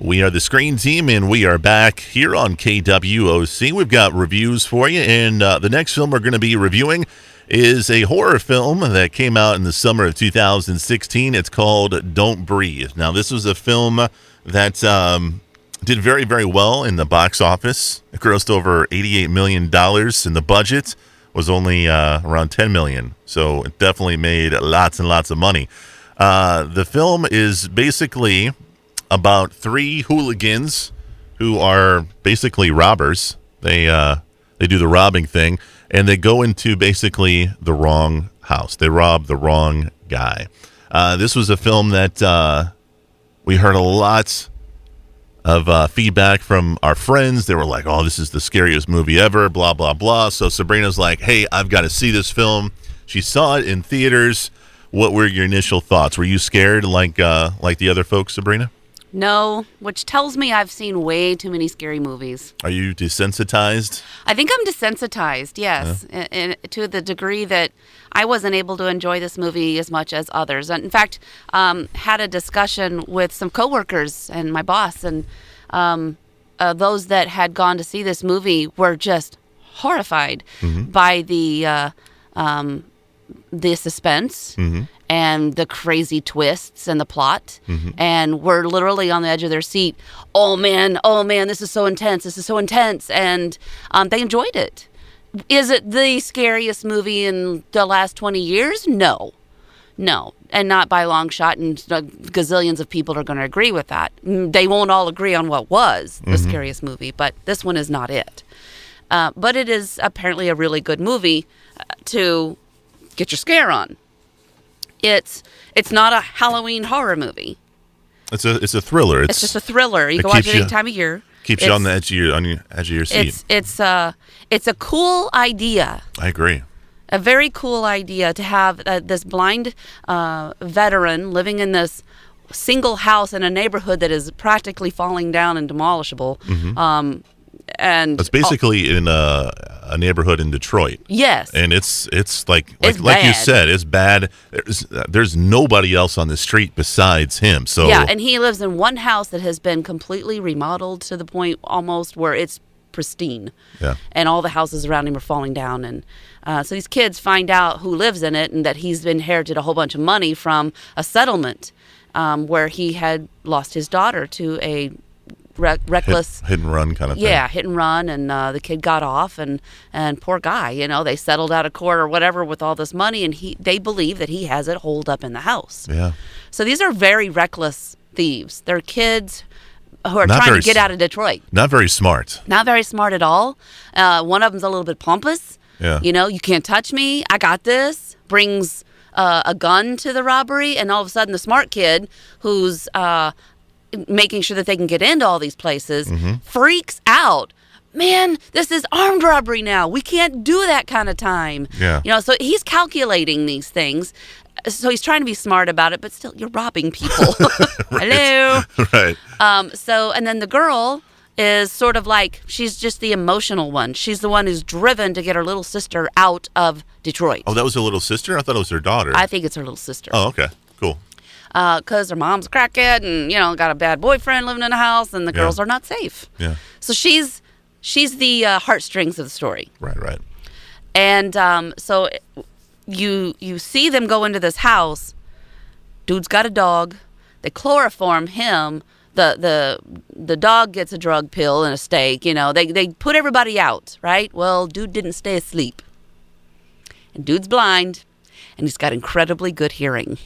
We are the Screen Team, and we are back here on KWOC. We've got reviews for you, and the next film we're going to be reviewing is a horror film that came out in the summer of 2016. It's called Don't Breathe. Now, this was a film that did very, very well in the box office. It grossed over $88 million, and the budget was only around $10 million. So it definitely made lots and lots of money. The film is basically about three hooligans who are basically robbers. They do the robbing thing, and they go into basically the wrong house. They rob the wrong guy. This was a film that we heard a lot of feedback from our friends. They were like, oh, this is the scariest movie ever, blah, blah, blah. So Sabrina's like, hey, I've got to see this film. She saw it in theaters. What were your initial thoughts? Were you scared like the other folks, Sabrina? No, which tells me I've seen way too many scary movies. Are you desensitized? I think I'm desensitized, yes, and to the degree that I wasn't able to enjoy this movie as much as others. In fact, had a discussion with some coworkers and my boss, and those that had gone to see this movie were just horrified by the suspense and the crazy twists and the plot, and were literally on the edge of their seat. Oh man, this is so intense. And they enjoyed it. Is it the scariest movie in the last 20 years? No, and not by a long shot, and gazillions of people are going to agree with that. They won't all agree on what was the scariest movie, but this one is not it. But it is apparently a really good movie to get your scare on. It's not a Halloween horror movie. It's a thriller. It's just a thriller. You can watch it any time of year. Keeps you on the edge of your seat. It's a cool idea. I agree. A very cool idea to have this blind veteran living in this single house in a neighborhood that is practically falling down and demolishable. And it's basically in a neighborhood in Detroit. Yes, and it's like bad. You said, it's bad. There's nobody else on the street besides him. So yeah, and he lives in one house that has been completely remodeled to the point almost where it's pristine. Yeah, and all the houses around him are falling down, and so these kids find out who lives in it and that he's inherited a whole bunch of money from a settlement where he had lost his daughter to a reckless hit and run kind of thing. Yeah, hit and run, and the kid got off, and poor guy, they settled out of court or whatever with all this money, and they believe that he has it holed up in the house. Yeah. So these are very reckless thieves. They're kids who are trying to get out of Detroit. Not very smart. Not very smart at all. One of them's a little bit pompous. Yeah. You can't touch me. I got this. Brings a gun to the robbery, and all of a sudden the smart kid who's making sure that they can get into all these places, freaks out. Man, this is armed robbery now. We can't do that kind of time. Yeah. So he's calculating these things. So he's trying to be smart about it, but still, you're robbing people. Hello. Right. And then the girl is sort of like, she's just the emotional one. She's the one who's driven to get her little sister out of Detroit. Oh, that was her little sister? I thought it was her daughter. I think it's her little sister. Oh, okay. Cool. Because her mom's a crackhead and, got a bad boyfriend living in a house, and the girls are not safe. Yeah. So she's the heartstrings of the story. Right. And so you see them go into this house. Dude's got a dog. They chloroform him. The dog gets a drug pill and a steak. They put everybody out, right? Well, dude didn't stay asleep. And dude's blind, and he's got incredibly good hearing.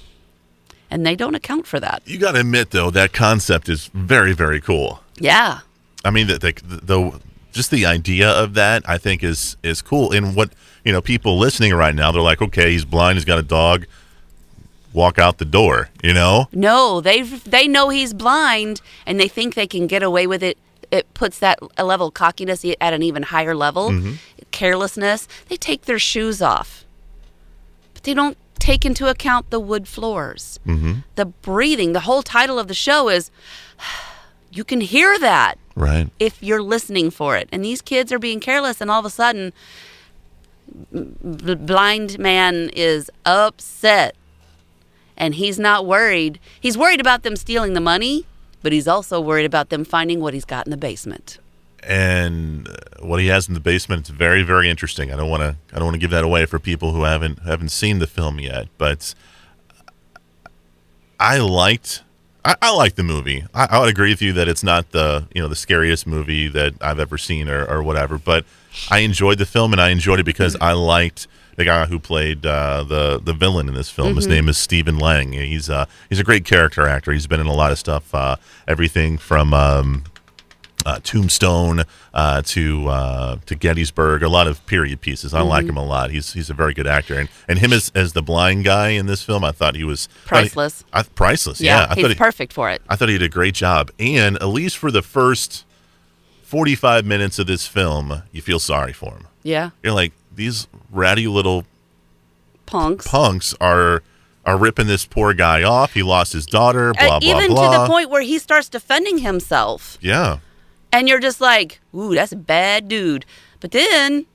And they don't account for that. You got to admit, though, that concept is very, very cool. Yeah. I mean, just the idea of that, I think, is cool. And what, people listening right now, they're like, okay, he's blind, he's got a dog, walk out the door, No, they know he's blind, and they think they can get away with it. It puts that a level of cockiness at an even higher level. Carelessness. They take their shoes off. But they don't take into account the wood floors, the breathing. The whole title of the show is, you can hear that, right? If you're listening for it. And these kids are being careless, and all of a sudden, the blind man is upset, and he's not worried. He's worried about them stealing the money, but he's also worried about them finding what he's got in the basement. And what he has in the basement is very, very interesting. I don't want to give that away for people who haven't seen the film yet, but I liked the movie. I would agree with you that it's not the scariest movie that I've ever seen or whatever, but I enjoyed the film, and I enjoyed it because I liked the guy who played the villain in this film. His name is Stephen Lang. He's a great character actor. He's been in a lot of stuff, everything from Tombstone to Gettysburg, a lot of period pieces. I like him a lot. He's a very good actor, and him as the blind guy in this film, I thought he was priceless. Priceless, yeah. He's perfect for it. I thought he did a great job, and at least for the first 45 minutes of this film, you feel sorry for him. Yeah, you're like, these ratty little punks are ripping this poor guy off. He lost his daughter. Blah blah even blah. to the point where he starts defending himself. Yeah. And you're just like, ooh, that's a bad dude. But then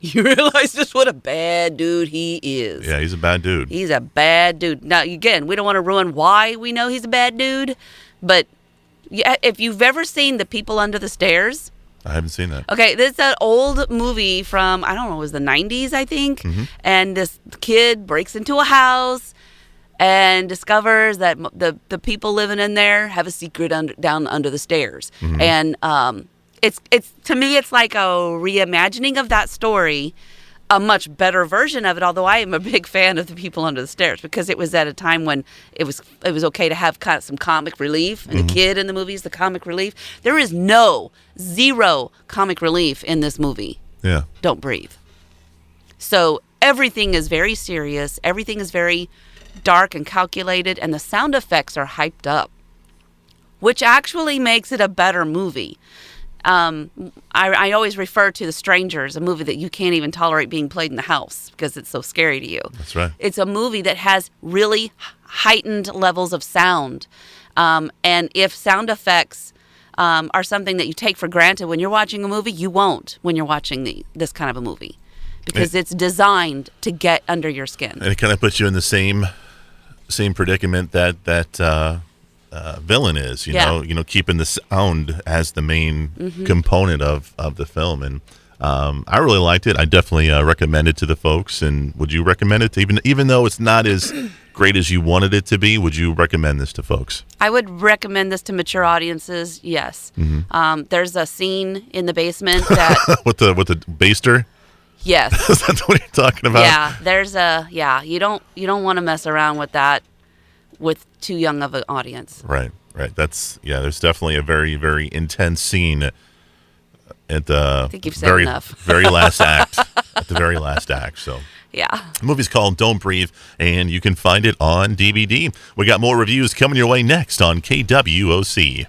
you realize just what a bad dude he is. Yeah, he's a bad dude. He's a bad dude. Now, again, we don't want to ruin why we know he's a bad dude. But if you've ever seen The People Under the Stairs. I haven't seen that. Okay, this is an old movie from, I don't know, it was the 90s, I think. Mm-hmm. And this kid breaks into a house and discovers that the people living in there have a secret down under the stairs. Mm-hmm. And it's to me, it's like a reimagining of that story, a much better version of it, although I am a big fan of The People Under the Stairs because it was at a time when it was okay to have kind of some comic relief, and the kid in the movie is the comic relief. There is zero comic relief in this movie. Yeah. Don't breathe. So everything is very serious. Everything is very dark and calculated, and the sound effects are hyped up, which actually makes it a better movie. I always refer to The Strangers, a movie that you can't even tolerate being played in the house because it's so scary to you. That's right. It's a movie that has really heightened levels of sound. And if sound effects are something that you take for granted when you're watching a movie, you won't when you're watching this kind of a movie because it's designed to get under your skin. And it kind of puts you in the same predicament that villain is, you know, keeping the sound as the main component of the film. And I really liked it. I definitely recommend it to the folks. And would you recommend it to even though it's not as great as you wanted it to be, would you recommend this to folks? I would recommend this to mature audiences, yes. There's a scene in the basement that with the baster? Yes. Is that what you're talking about? Yeah, you don't want to mess around with that with too young of an audience. Right. There's definitely a very, very intense scene at the I think you've said enough. very last act. At the very last act. So yeah. The movie's called Don't Breathe, and you can find it on DVD. We got more reviews coming your way next on KWOC.